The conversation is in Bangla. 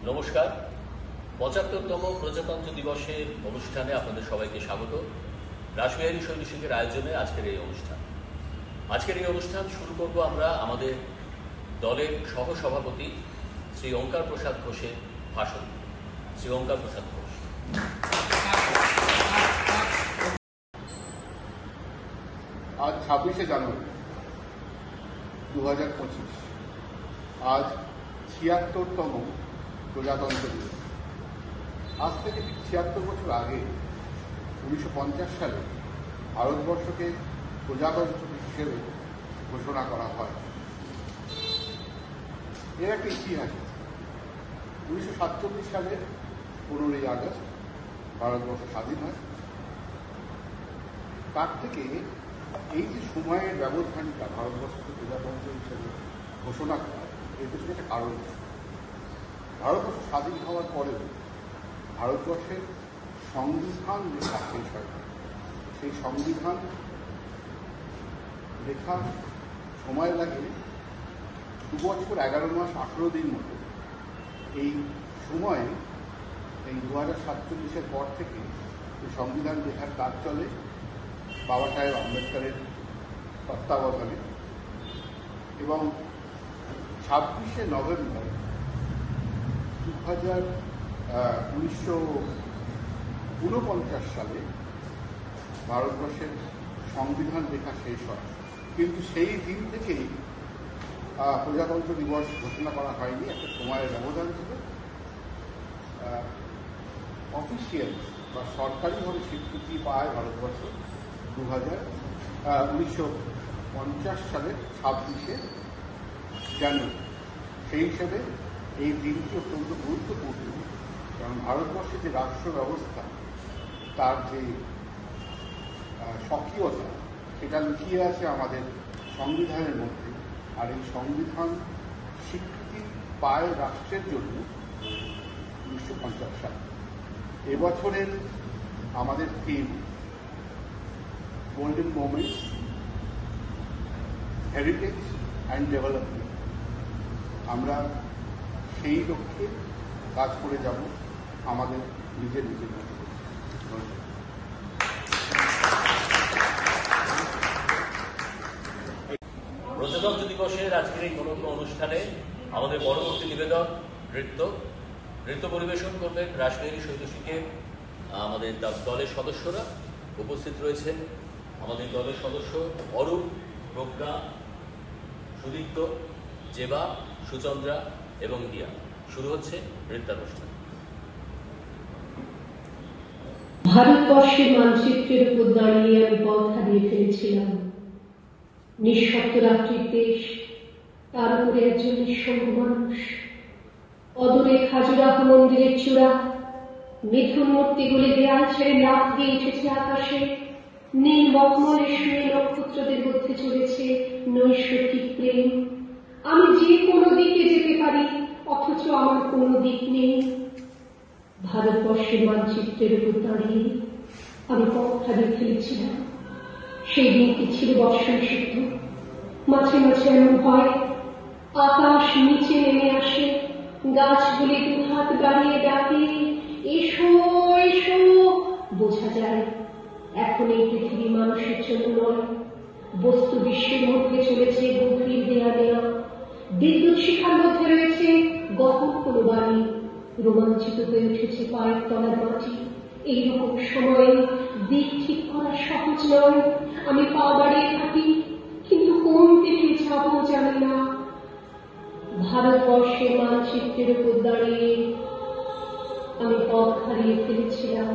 নমস্কার। ৭৫তম প্রজাতন্ত্র দিবসের অনুষ্ঠানে আপনাদের সবাইকে স্বাগত। রাসবিহারী শৈলশিখের আয়োজনে আজকের এই অনুষ্ঠান শুরু করব আমরা আমাদের দলের সহসভাপতি শ্রী ওঙ্কার প্রসাদ ঘোষের ভাষণ। শ্রী ওঙ্কার প্রসাদ ঘোষ। আজ ২৬শে জানুয়ারি ২০২৫। আজ ৭৬তম প্রজাতন্ত্র দিবস। আজ থেকে ঠিক ৭৬ বছর আগে ১৯৫০ সালে ভারতবর্ষকে প্রজাতন্ত্র হিসেবে ঘোষণা করা হয়। এর একটা ইতিহাস আছে। ১৯৪৭ সালের ১৫ই আগস্ট ভারতবর্ষ স্বাধীন হয়। তার থেকে এই যে সময়ের ব্যবধানটা ভারতবর্ষকে প্রজাতন্ত্র হিসেবে ঘোষণা করা, এর পেছনে একটা কারণ আছে। ভারতবর্ষ স্বাধীন হওয়ার পরেও ভারতবর্ষের সংবিধান লেখা শেষ হয়। সেই সংবিধান লেখা সময় লাগে ২ বছর ১১ মাস ১৮ দিন মতো। এই সময়ে এই ২০৪৭-এর পর থেকে এই সংবিধান লেখার কাজ চলে বাবা সাহেব আম্বেদকরের তত্ত্বাবধানে, এবং ২৬শে নভেম্বর ১৯৪৯ সালে ভারতবর্ষের সংবিধান লেখা শেষ হয়। কিন্তু সেই দিন থেকেই প্রজাতন্ত্র দিবস ঘোষণা করা হয়নি। একটা সময়ের ব্যবধান ছিল। অফিসিয়াল বা সরকারিভাবে স্বীকৃতি পায় ভারতবর্ষ ১৯৫০ সালের ২৬শে জানুয়ারি। সেই হিসেবে এই দিনটি অত্যন্ত গুরুত্বপূর্ণ, কারণ ভারতবর্ষের যে রাষ্ট্র ব্যবস্থা, তার যে স্বকীয়তা, সেটা লুকিয়ে আছে আমাদের সংবিধানের মধ্যে। আর এই সংবিধান স্বীকৃতি পায় রাষ্ট্রের জন্য ১৯৫০ সালে। এবছরের আমাদের theme golden moments, heritage and development. আমরা সেই লক্ষ্যে কাজ করে যাব আমাদের নিজের মতো। প্রজাতন্ত্র দিবসের আজকের এই নতুন অনুষ্ঠানে আমাদের পরবর্তী নিবেদন নৃত্য পরিবেশন করবেন রাসবিহারী শৈলশিখের আমাদের দলের সদস্যরা। উপস্থিত রয়েছেন আমাদের দলের সদস্য অরূপ, প্রজ্ঞা, সুদীপ্ত, জেবা, সুচন্দ্রা এবং দিয়া। শুরু হচ্ছে নৃত্যানুষ্ঠান। ভারতবর্ষের মানচিত্রের উপর দাঁড়িয়ে আমি পথ হারিয়ে ফেলেছিলাম। নিঃশব্দ রাত্রির দেশ, তার উপরে একজন নিঃসঙ্গ মানুষ। অদূরে খাজুরাহ মন্দিরের চূড়া, মিথুন মূর্তিগুলি দেয়াল ছেড়ে লাফ দিয়ে উঠেছে আকাশে। নীল মখমলে শুয়ে নক্ষত্রদের মধ্যে চলেছে নৈসর্গিক প্রেম। আমি যে কোনো দিকে যেতে পারি, অথচ আমার কোনো দিক নেই। ভারতবর্ষের মানচিত্রের উপর দাঁড়িয়ে আমি পথ হারিয়ে ফেলেছিলাম। সেই দিনটি ছিল বর্ষণসিদ্ধ। মাঝে মাঝে এমন হয় আকাশ নিচে নেমে আসে, গাছগুলি দুহাত বাড়িয়ে ডাকে, এসো এসো। বোঝা যায় এখন এই পৃথিবী মানুষের জন্য নয়, বস্তু বিশ্বের মধ্যে চলেছে গভীর দেয়া নেয়া। বিদ্যুৎ শিখার মধ্যে রয়েছে গহন কোনো বাণী। রোমাঞ্চিত হয়ে উঠেছে পায়ের তলার মাটি। এইরকম সময়ে দিক ঠিক করা সহজ নয়। আমি পা বাড়িয়ে থাকি, কিন্তু কোন দিকে যাব জানি না। ভারতবর্ষের মানচিত্রের উপর দাঁড়িয়ে আমি পথ হারিয়ে ফেলেছিলাম।